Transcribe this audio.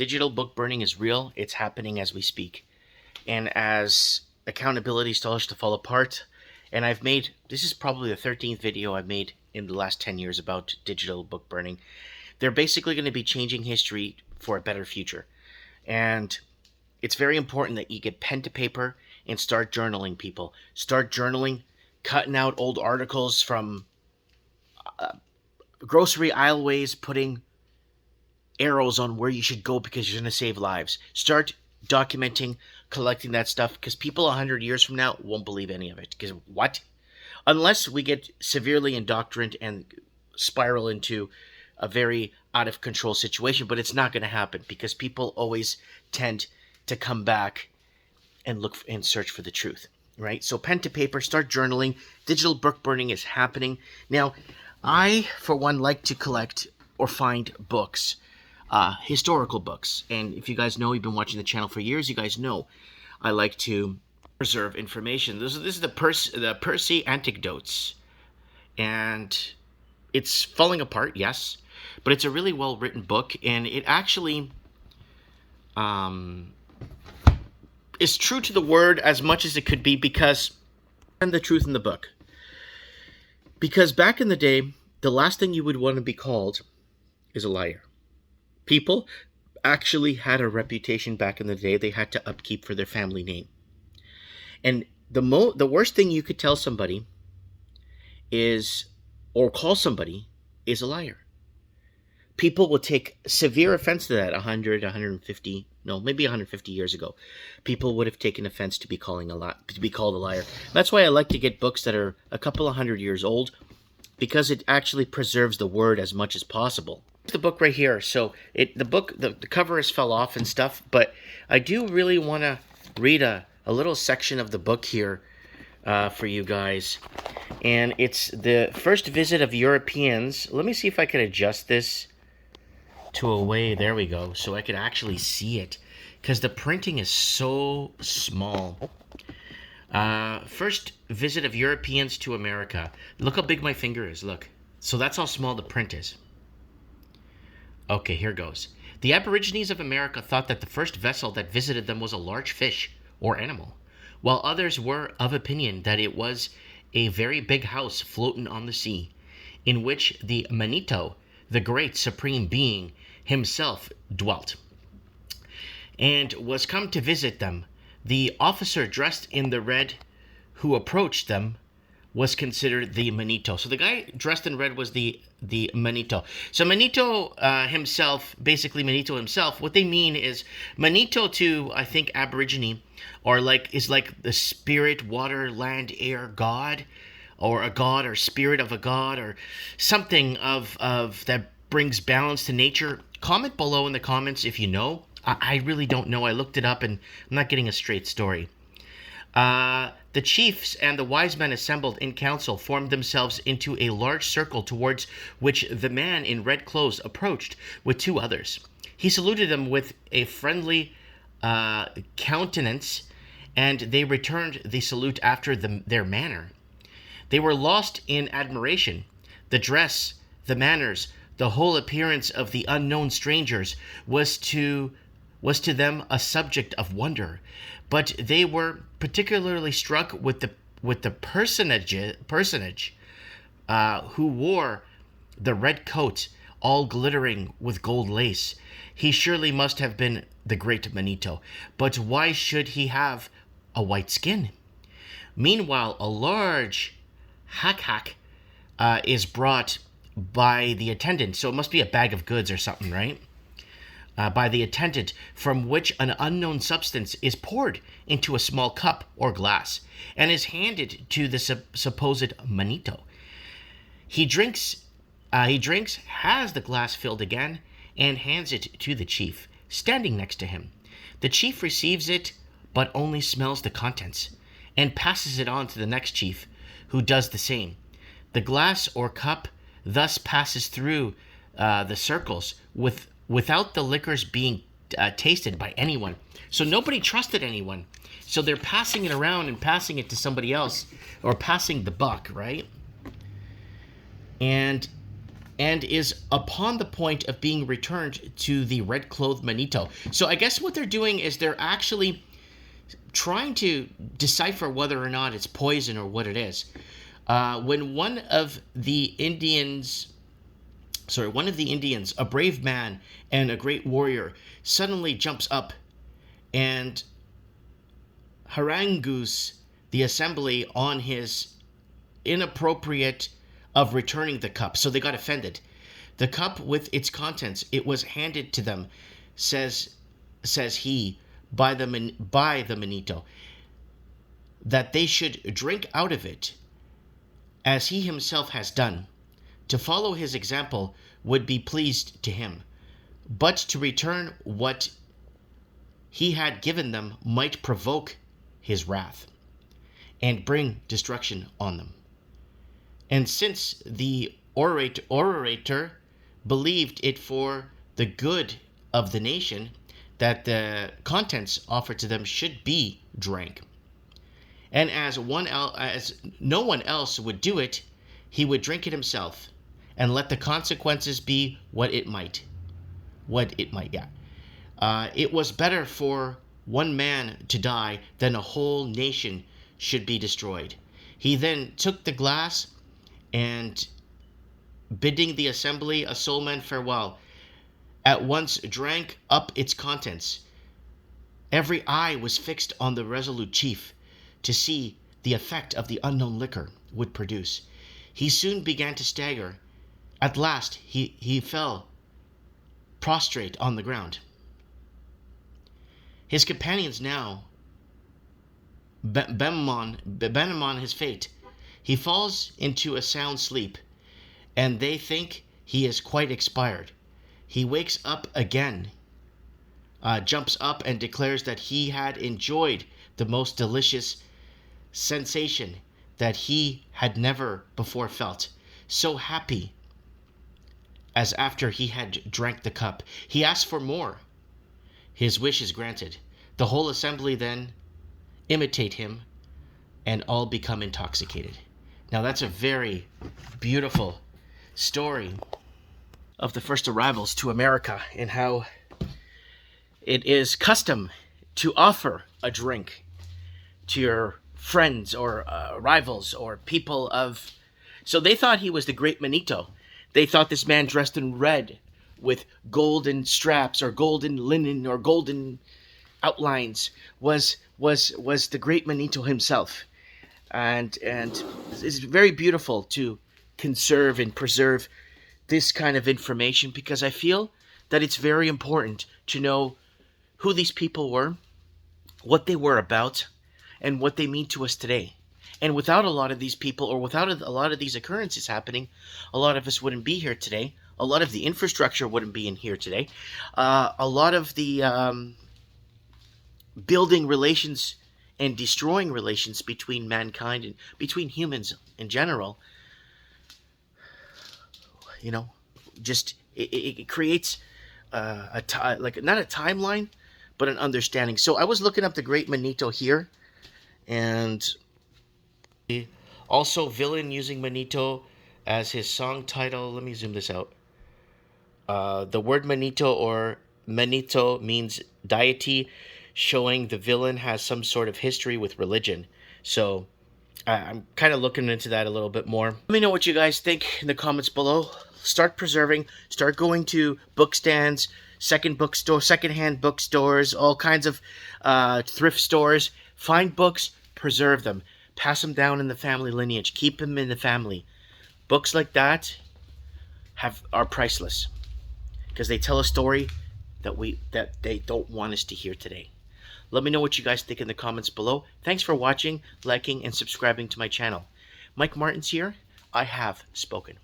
Digital book burning is real. It's happening as we speak. And as accountability starts to fall apart, and this is probably the 13th video I've made in the last 10 years about digital book burning. They're basically going to be changing history for a better future. And it's very important that you get pen to paper and start journaling, people. Start journaling, cutting out old articles from grocery aisleways, putting arrows on where you should go because you're going to save lives. Start documenting, collecting that stuff, because people 100 years from now won't believe any of it. Because what? Unless we get severely indoctrinated and spiral into a very out of control situation, but it's not going to happen because people always tend to come back and look and search for the truth, right? So pen to paper, start journaling. Digital book burning is happening. Now, I, for one, like to collect or find books, historical books. And if you guys know, you've been watching the channel for years, you guys know I like to preserve information. This is the Percy Anecdotes. And it's falling apart, yes, but it's a really well-written book, and it actually is true to the word as much as it could be, because and the truth in the book. Because back in the day, the last thing you would want to be called is a liar. People actually had a reputation back in the day they had to upkeep for their family name. And the worst thing you could tell somebody is, or call somebody, is a liar. People will take severe offense to that 100, 150, no, maybe 150 years ago. People would have taken offense to be called a liar. That's why I like to get books that are a couple of 100 years old, because it actually preserves the word as much as possible. The book right here. So the cover has fell off and stuff, but I do really want to read a little section of the book here for you guys. And it's the first visit of Europeans. Let me see if I can adjust this to a way, there we go, so I could actually see it, because the printing is so small. First visit of Europeans to America. Look how big my finger is, look. So that's how small the print is. Okay, here goes. The Aborigines of America thought that the first vessel that visited them was a large fish or animal, while others were of opinion that it was a very big house floating on the sea, in which the Manitto, the great supreme being, himself dwelt, and was come to visit them. The officer dressed in the red who approached them was considered the Manitto. So the guy dressed in red was the Manitto. So Manitto himself, what they mean is Manitto to, I think, Aborigine, is like the spirit, water, land, air god, or a god or spirit of a god, or something of that brings balance to nature. Comment below in the comments if you know. I really don't know. I looked it up and I'm not getting a straight story. The chiefs and the wise men assembled in council formed themselves into a large circle towards which the man in red clothes approached with two others. He saluted them with a friendly countenance, and they returned the salute after their manner. They were lost in admiration. The dress, the manners, the whole appearance of the unknown strangers was to them a subject of wonder, but they were particularly struck with the personage who wore the red coat, all glittering with gold lace. He surely must have been the Great Manitto, but why should he have a white skin? Meanwhile, a large hack is brought by the attendant, so it must be a bag of goods or something, right? By the attendant, from which an unknown substance is poured into a small cup or glass, and is handed to the supposed Manitto. He drinks, has the glass filled again, and hands it to the chief, standing next to him. The chief receives it, but only smells the contents, and passes it on to the next chief, who does the same. The glass or cup thus passes through the circles without the liquors being tasted by anyone. So nobody trusted anyone. So they're passing it around and passing it to somebody else, or passing the buck, right? And and is upon the point of being returned to the red-clothed Manito. So I guess what they're doing is they're actually trying to decipher whether or not it's poison or what it is. When one of the Indians, a brave man and a great warrior, suddenly jumps up and harangues the assembly on his inappropriate of returning the cup. So they got offended. The cup with its contents, it was handed to them, says he, by the Manito, that they should drink out of it, as he himself has done. To follow his example would be pleased to him, but to return what he had given them might provoke his wrath and bring destruction on them. And since the orator believed it for the good of the nation that the contents offered to them should be drank, and as no one else would do it, he would drink it himself, and let the consequences be what it might. It was better for one man to die than a whole nation should be destroyed. He then took the glass and, bidding the assembly a solemn farewell, at once drank up its contents. Every eye was fixed on the resolute chief to see the effect of the unknown liquor would produce. He soon began to stagger. At last he fell prostrate on the ground. His companions now bemoan his fate. He falls into a sound sleep, and they think he is quite expired. He wakes up again, jumps up and declares that he had enjoyed the most delicious sensation that he had never before felt, so happy as after he had drank the cup. He asked for more. His wish is granted. The whole assembly then imitate him, and all become intoxicated. Now that's a very beautiful story of the first arrivals to America and how it is custom to offer a drink to your friends or rivals or people of... So they thought he was the Great Manitto. They thought this man dressed in red with golden straps or golden linen or golden outlines was the Great Manitto himself. And it's very beautiful to conserve and preserve this kind of information, because I feel that it's very important to know who these people were, what they were about, and what they mean to us today. And without a lot of these people, or without a lot of these occurrences happening, a lot of us wouldn't be here today. A lot of the infrastructure wouldn't be in here today. A lot of the building relations and destroying relations between mankind and between humans in general, just it creates not a timeline, but an understanding. So I was looking up the Great Manitto here, and also villain using Manitto as his song title. Let me zoom this out. The word Manitto or Manitto means deity, showing the villain has some sort of history with religion. So I'm kind of looking into that a little bit more. Let me know what you guys think in the comments below. Start preserving, start going to book stands, secondhand bookstores, all kinds of thrift stores. Find books, preserve them, pass them down in the family lineage, keep them in the family. Books like that are priceless, because they tell a story that they don't want us to hear today. Let me know what you guys think in the comments below. Thanks for watching, liking, and subscribing to my channel. Mike Martins here. I have spoken.